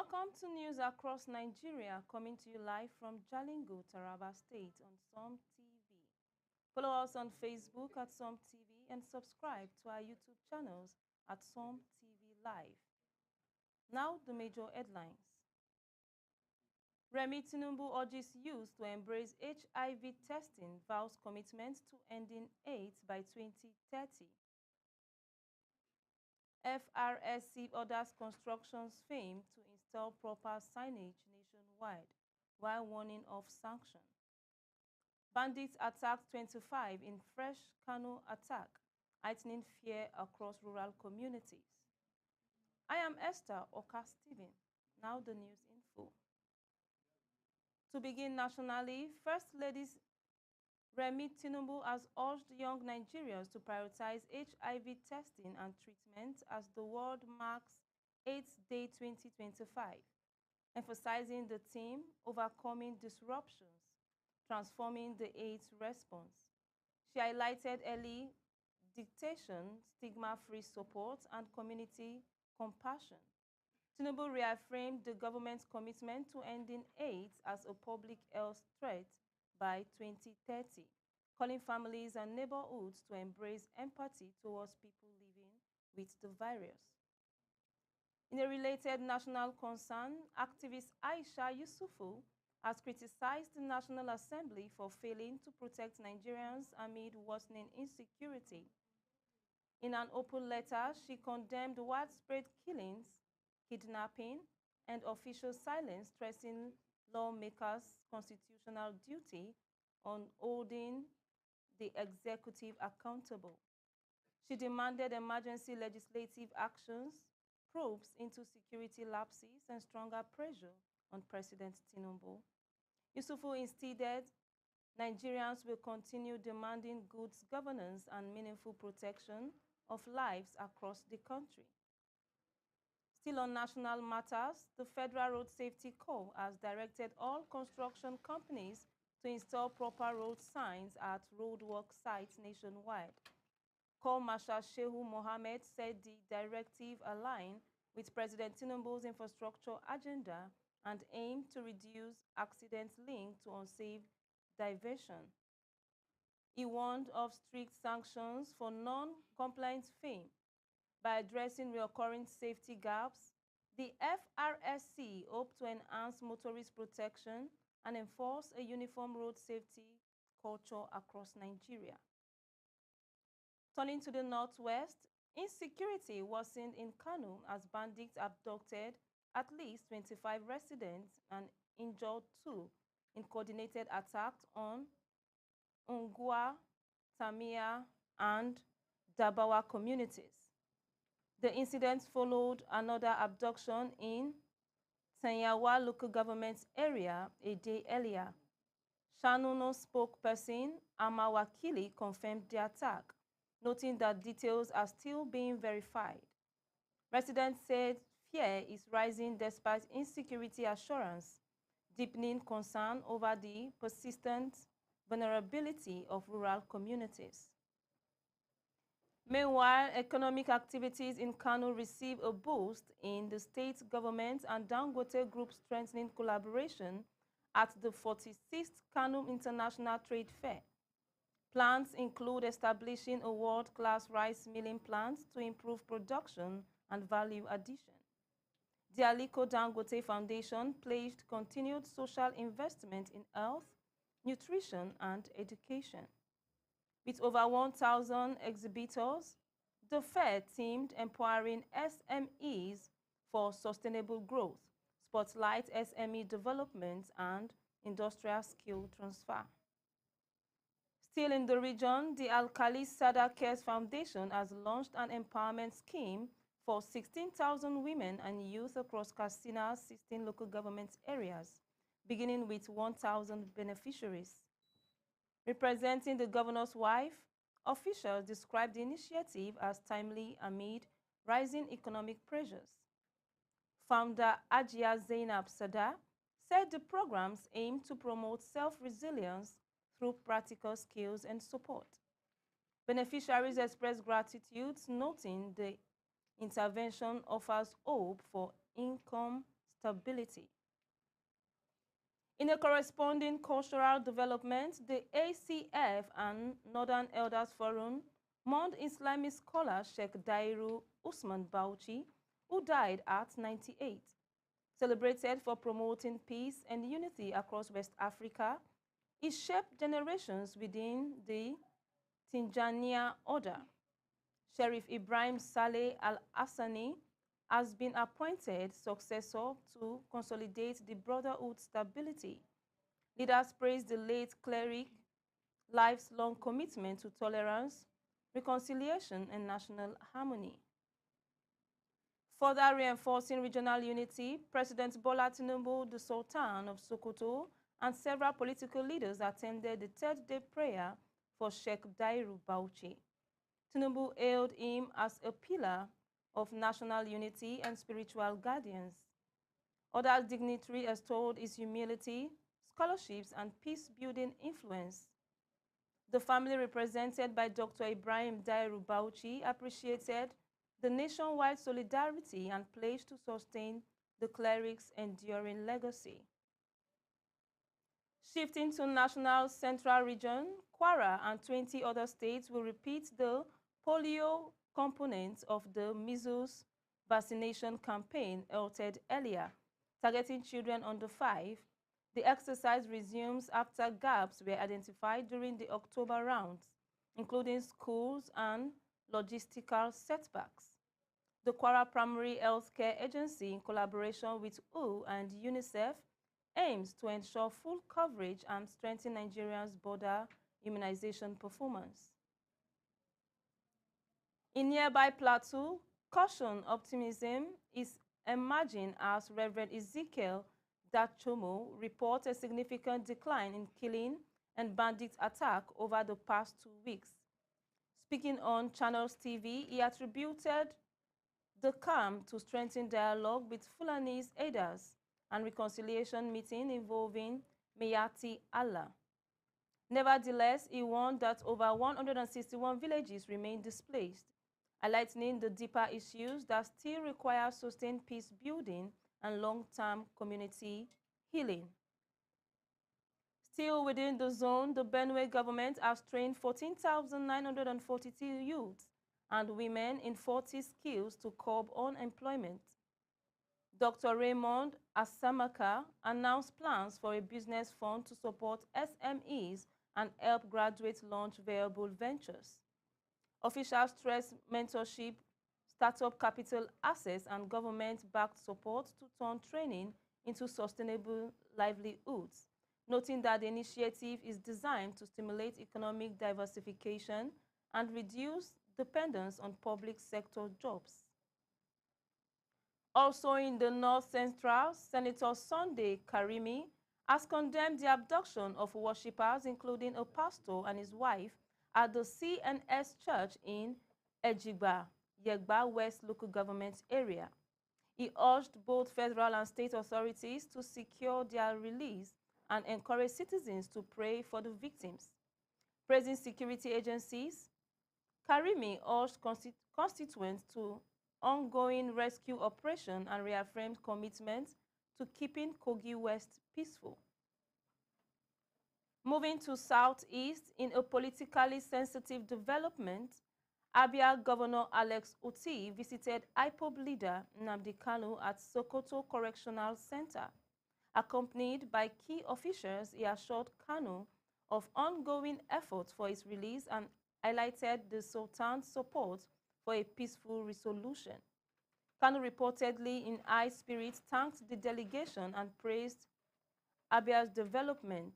Welcome to news across Nigeria, coming to you live from Jalingo, Taraba State on SOM TV. Follow us on Facebook at SOM TV and subscribe to our YouTube channels at SOM TV Live. Now, the major headlines. Remi Tinubu urges youth to embrace HIV testing, vows commitment to ending AIDS by 2030. FRSC orders constructions firm to install proper signage nationwide while warning of sanction. Bandits attacked 25 in fresh Kano attack, heightening fear across rural communities. I am Esther Oka-Steven. Now the news info. To begin nationally, First Lady Remi Tinubu has urged young Nigerians to prioritize HIV testing and treatment as the world marks AIDS Day 2025, emphasizing the theme, overcoming disruptions, transforming the AIDS response. She highlighted early detection, stigma-free support, and community compassion. Tinubu reaffirmed the government's commitment to ending AIDS as a public health threat by 2030, calling families and neighborhoods to embrace empathy towards people living with the virus. In a related national concern, activist Aisha Yusufu has criticized the National Assembly for failing to protect Nigerians amid worsening insecurity. In an open letter, she condemned widespread killings, kidnapping, and official silence, stressing lawmakers' constitutional duty on holding the executive accountable. She demanded emergency legislative actions, probes into security lapses, and stronger pressure on President Tinubu. Yusufu insisted Nigerians will continue demanding good governance and meaningful protection of lives across the country. Still on national matters, the Federal Road Safety Corps has directed all construction companies to install proper road signs at roadwork sites nationwide. Corps Marshal Shehu Mohammed said the directive aligned with President Tinubu's infrastructure agenda and aimed to reduce accidents linked to unsafe diversion. He warned of strict sanctions for non-compliant fame. By addressing recurring safety gaps, the FRSC hoped to enhance motorist protection and enforce a uniform road safety culture across Nigeria. Turning to the northwest, insecurity worsened in Kano as bandits abducted at least 25 residents and injured 2 in coordinated attacks on Ungwa, Tamia, and Dabawa communities. The incident followed another abduction in Sanyawa local government area a day earlier. Shanuno spokesperson Ama Wakili confirmed the attack, noting that details are still being verified. Residents said fear is rising despite insecurity assurance, deepening concern over the persistent vulnerability of rural communities. Meanwhile, economic activities in Kano receive a boost in the state government and Dangote Group strengthening collaboration at the 46th Kano International Trade Fair. Plans include establishing a world-class rice milling plant to improve production and value addition. The Aliko Dangote Foundation pledged continued social investment in health, nutrition, and education. With over 1,000 exhibitors, the fair themed empowering SMEs for sustainable growth, spotlight SME development, and industrial skill transfer. Still in the region, the Alkali Sada Cares Foundation has launched an empowerment scheme for 16,000 women and youth across Katsina's 16 local government areas, beginning with 1,000 beneficiaries. Representing the governor's wife, officials described the initiative as timely amid rising economic pressures. Founder Ajia Zainab Sada said the programs aim to promote self-resilience through practical skills and support. Beneficiaries expressed gratitude, noting the intervention offers hope for income stability. In a corresponding cultural development, the ACF and Northern Elders Forum mourned Islamic scholar Sheikh Dairu Usman Bauchi, who died at 98. Celebrated for promoting peace and unity across West Africa, he shaped generations within the Tijaniya order. Sheriff Ibrahim Saleh Al-Hassani has been appointed successor to consolidate the brotherhood's stability. Leaders praised the late cleric lifelong commitment to tolerance, reconciliation, and national harmony. Further reinforcing regional unity, President Bola Tinubu, the Sultan of Sokoto, and several political leaders attended the third-day prayer for Sheikh Dairu Bauchi. Tinubu hailed him as a pillar of national unity and spiritual guardians. Other dignitaries extolled his humility, scholarships, and peace-building influence. The family represented by Dr. Ibrahim Dairu Bauchi appreciated the nationwide solidarity and pledged to sustain the cleric's enduring legacy. Shifting to National Central Region, Kwara and 20 other states will repeat the polio component of the measles vaccination campaign halted earlier, targeting children under 5. The exercise resumes after gaps were identified during the October rounds, including schools and logistical setbacks. The Kwara Primary Health Care Agency, in collaboration with WHO and UNICEF, aims to ensure full coverage and strengthen Nigeria's border immunization performance. In nearby Plateau, caution optimism is emerging as Reverend Ezekiel Dachomo reports a significant decline in killing and bandit attack over the past 2 weeks. Speaking on Channels TV, he attributed the calm to strengthen dialogue with Fulani's aiders and reconciliation meeting involving Mayati Allah. Nevertheless, he warned that over 161 villages remain displaced, highlighting the deeper issues that still require sustained peace building and long-term community healing. Still within the zone, the Benue government has trained 14,942 youths and women in 40 skills to curb unemployment. Dr. Raymond Asamaka announced plans for a business fund to support SMEs and help graduates launch viable ventures. Officials stress mentorship, startup capital access, and government-backed support to turn training into sustainable livelihoods, noting that the initiative is designed to stimulate economic diversification and reduce dependence on public sector jobs. Also in the North Central, Senator Sunday Karimi has condemned the abduction of worshippers, including a pastor and his wife, at the CNS Church in Ejigba, Yegba West local government area. He urged both federal and state authorities to secure their release and encourage citizens to pray for the victims. Praising security agencies, Karimi urged constituents to ongoing rescue operation and reaffirmed commitment to keeping Kogi West peaceful. Moving to Southeast, in a politically sensitive development, Abia Governor Alex Otti visited IPOB leader Nnamdi Kanu at Sokoto Correctional Center. Accompanied by key officials, he assured Kanu of ongoing efforts for his release and highlighted the Sultan's support for a peaceful resolution. Kanu reportedly in high spirits thanked the delegation and praised Abia's development.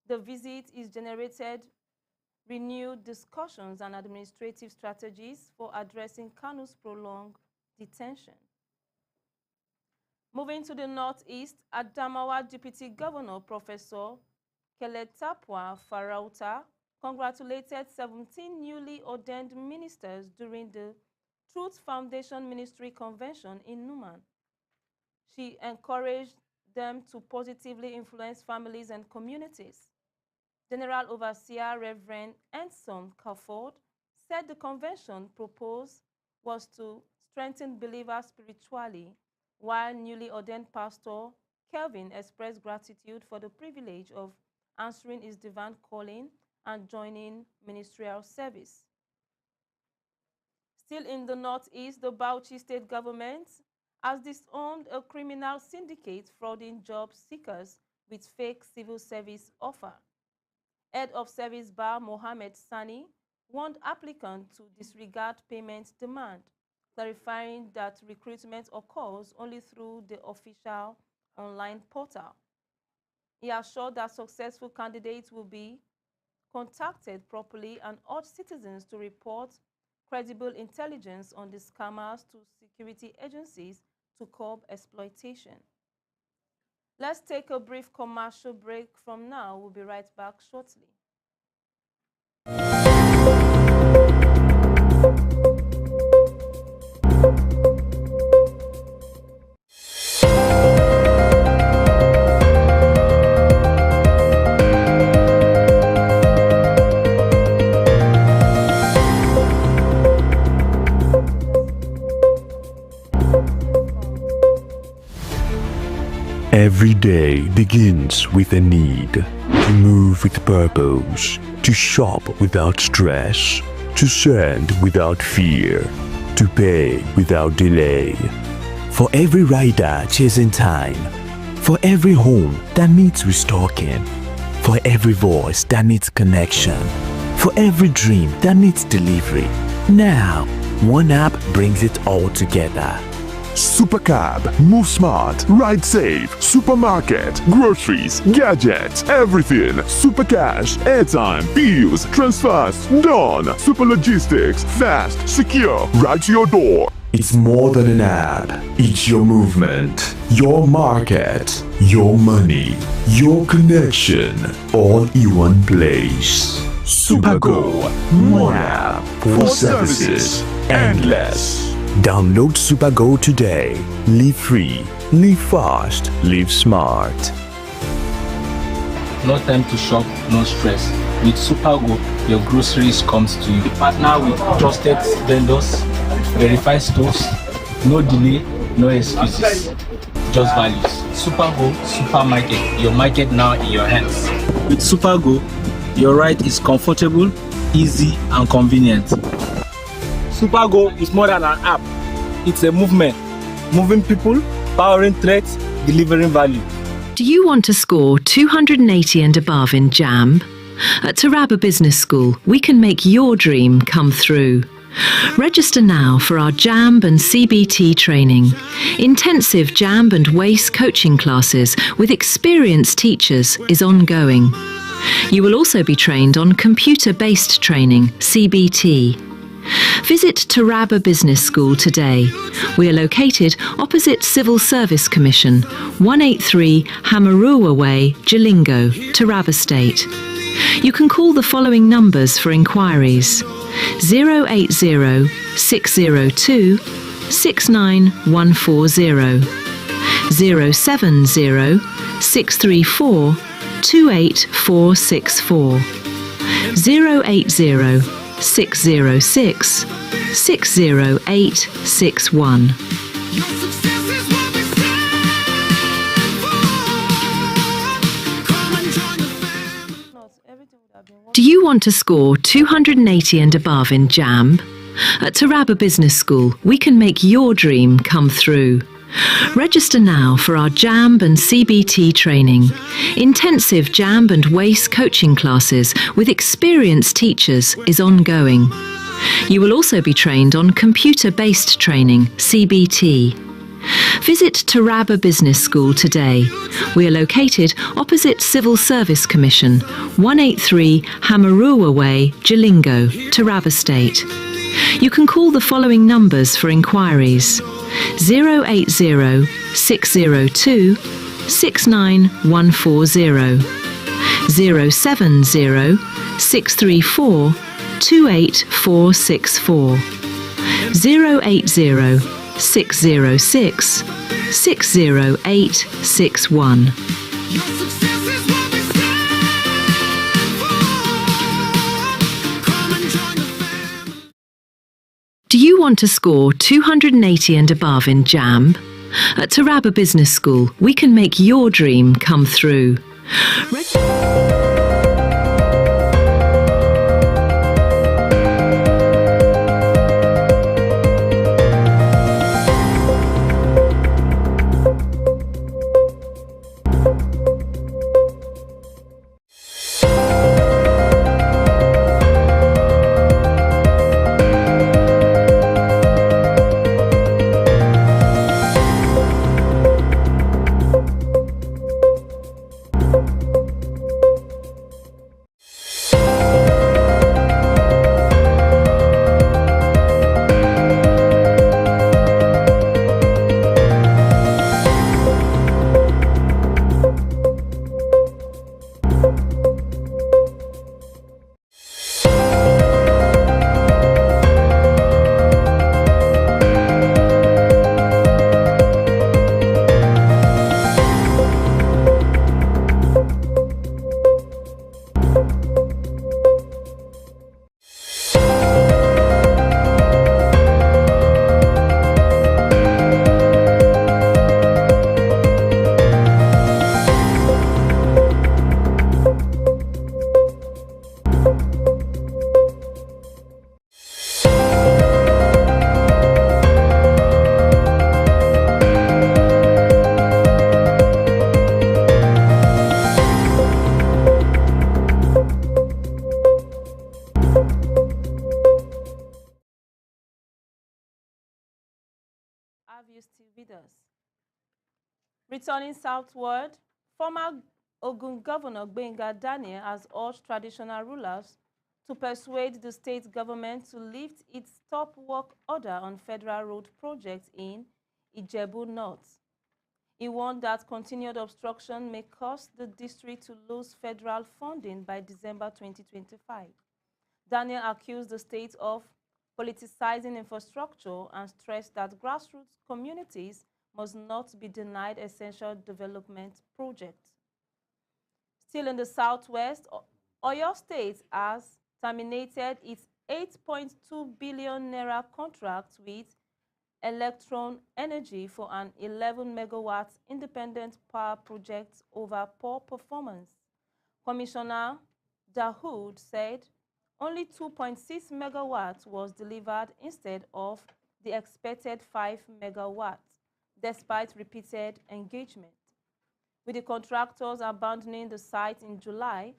The visit is generated renewed discussions and administrative strategies for addressing Kanu's prolonged detention. Moving to the Northeast, Adamawa Deputy Governor Professor Keletapwa Farauta congratulated 17 newly ordained ministers during the Truth Foundation Ministry Convention in Numan. She encouraged them to positively influence families and communities. General Overseer Reverend Enson Crawford said the convention proposed was to strengthen believers spiritually, while newly ordained pastor Kelvin expressed gratitude for the privilege of answering his divine calling and joining ministerial service. Still in the Northeast, the Bauchi state government has disowned a criminal syndicate frauding job seekers with fake civil service offer. Head of Service Bar Mohammed Sani warned applicants to disregard payment demand, clarifying that recruitment occurs only through the official online portal. He assured that successful candidates will be contacted properly and urged citizens to report credible intelligence on the scammers to security agencies to curb exploitation. Let's take a brief commercial break from now. We'll be right back shortly. Every day begins with a need to move with purpose, to shop without stress, to send without fear, to pay without delay. For every rider chasing time, for every home that needs restocking, for every voice that needs connection, for every dream that needs delivery. Now, one app brings it all together. Supercab, move smart, ride safe, supermarket, groceries, gadgets, everything. Supercash, airtime, bills, transfers, done. Super logistics, fast, secure, right to your door. It's more than an app. It's your movement, your market, your money, your connection, all in one place. Supergo, one app for services endless. Download Supergo today. Live free, live fast, live smart. No time to shop, no stress. With Supergo, your groceries comes to you. Partner with trusted vendors, verified stores, no delay, no excuses, just values. Supergo Supermarket, your market now in your hands. With Supergo, your ride is comfortable, easy and convenient. Supergo is more than an app. It's a movement. Moving people, powering threats, delivering value. Do you want to score 280 and above in JAMB? At Taraba Business School, we can make your dream come through. Register now for our JAMB and CBT training. Intensive JAMB and WACE coaching classes with experienced teachers is ongoing. You will also be trained on computer-based training, CBT. Visit Taraba Business School today. We are located opposite Civil Service Commission, 183 Hamarua Way, Jalingo, Taraba State. You can call the following numbers for inquiries: 080 602 69140, 070 634 28464, 080 606 60861. Do you want to score 280 and above in JAMB? At Taraba Business School, we can make your dream come through. Register now for our JAMB and CBT training. Intensive JAMB and WACE coaching classes with experienced teachers is ongoing. You will also be trained on computer-based training, CBT. Visit Taraba Business School today. We are located opposite Civil Service Commission, 183 Hamarua Way, Jalingo, Taraba State. You can call the following numbers for inquiries: 080 602 69140, 070 634 28464, 080 606 60861. Do you want to score 280 and above in JAMB? At Taraba Business School, we can make your dream come through. Have you still with us? Returning southward, former Ogun Governor Gbenga Daniel has urged traditional rulers to persuade the state government to lift its stop work order on federal road projects in Ijebu North. He warned that continued obstruction may cause the district to lose federal funding by December 2025. Daniel accused the state of politicizing infrastructure and stressed that grassroots communities must not be denied essential development projects. Still in the southwest, Oyo State has terminated its 8.2 billion naira contract with Electron Energy for an 11 megawatt independent power project over poor performance. Commissioner Dahoud said only 2.6 megawatts was delivered instead of the expected 5 megawatts, despite repeated engagement. With the contractors abandoning the site in July,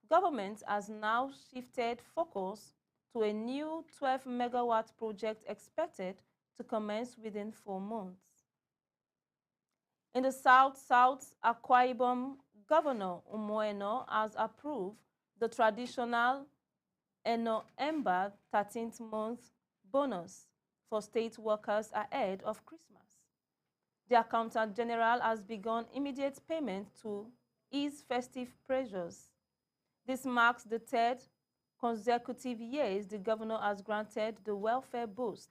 government has now shifted focus to a new 12 megawatt project expected to commence within 4 months. In the South Akwa Ibom, Governor Umoeno has approved the traditional Eno Ember 13th month bonus for state workers ahead of Christmas. The Accountant General has begun immediate payment to ease festive pressures. This marks the 3rd consecutive years the governor has granted the welfare boost.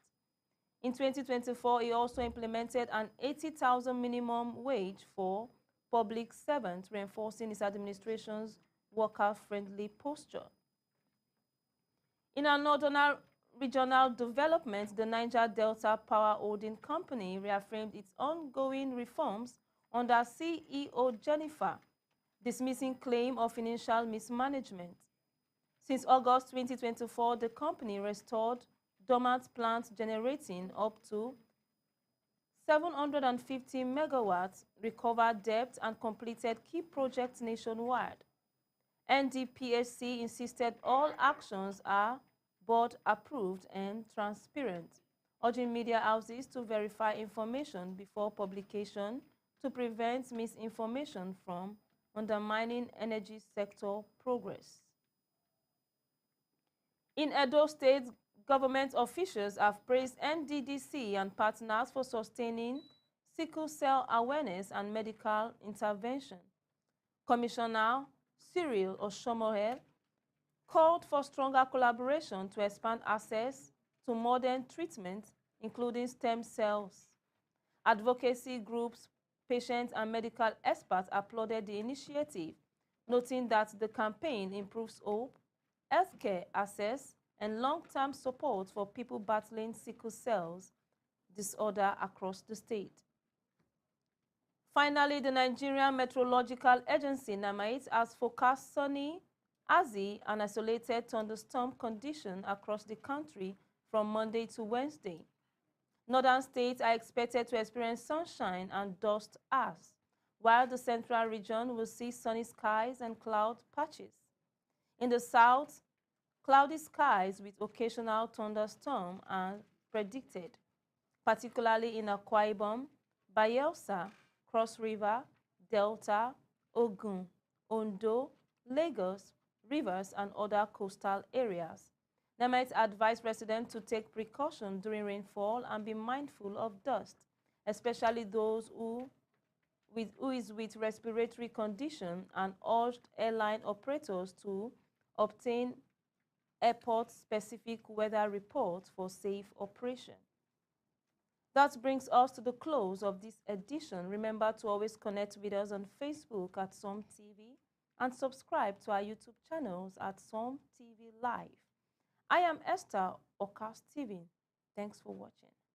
In 2024, he also implemented an 80,000 minimum wage for public servants, reinforcing his administration's worker-friendly posture. In another regional development, the Niger Delta Power Holding Company reaffirmed its ongoing reforms under CEO Jennifer, dismissing claim of financial mismanagement. Since August 2024, the company restored dormant plants generating up to 750 megawatts, recovered debt, and completed key projects nationwide. NDPHC insisted all actions are board-approved and transparent, urging media houses to verify information before publication to prevent misinformation from undermining energy sector progress. In Edo State, government officials have praised NDDC and partners for sustaining sickle cell awareness and medical intervention. Commissioner Cyril Oshomohel called for stronger collaboration to expand access to modern treatment, including stem cells. Advocacy groups, patients, and medical experts applauded the initiative, noting that the campaign improves hope, healthcare access, and long-term support for people battling sickle cells disorder across the state. Finally, the Nigerian Meteorological Agency, NIMET, has forecast sunny, hazy, and isolated thunderstorm conditions across the country from Monday to Wednesday. Northern states are expected to experience sunshine and dust as, while the central region will see sunny skies and cloud patches. In the south, cloudy skies with occasional thunderstorms are predicted, particularly in Akwa Ibom, Bayelsa, Cross River, Delta, Ogun, Ondo, Lagos, Rivers, and other coastal areas. NIMET advised residents to take precaution during rainfall and be mindful of dust, especially those who is with respiratory condition, and urged airline operators to obtain airport-specific weather reports for safe operation. That brings us to the close of this edition. Remember to always connect with us on Facebook at Som TV and subscribe to our YouTube channels at Som TV Live. I am Esther Oka Steven. Thanks for watching.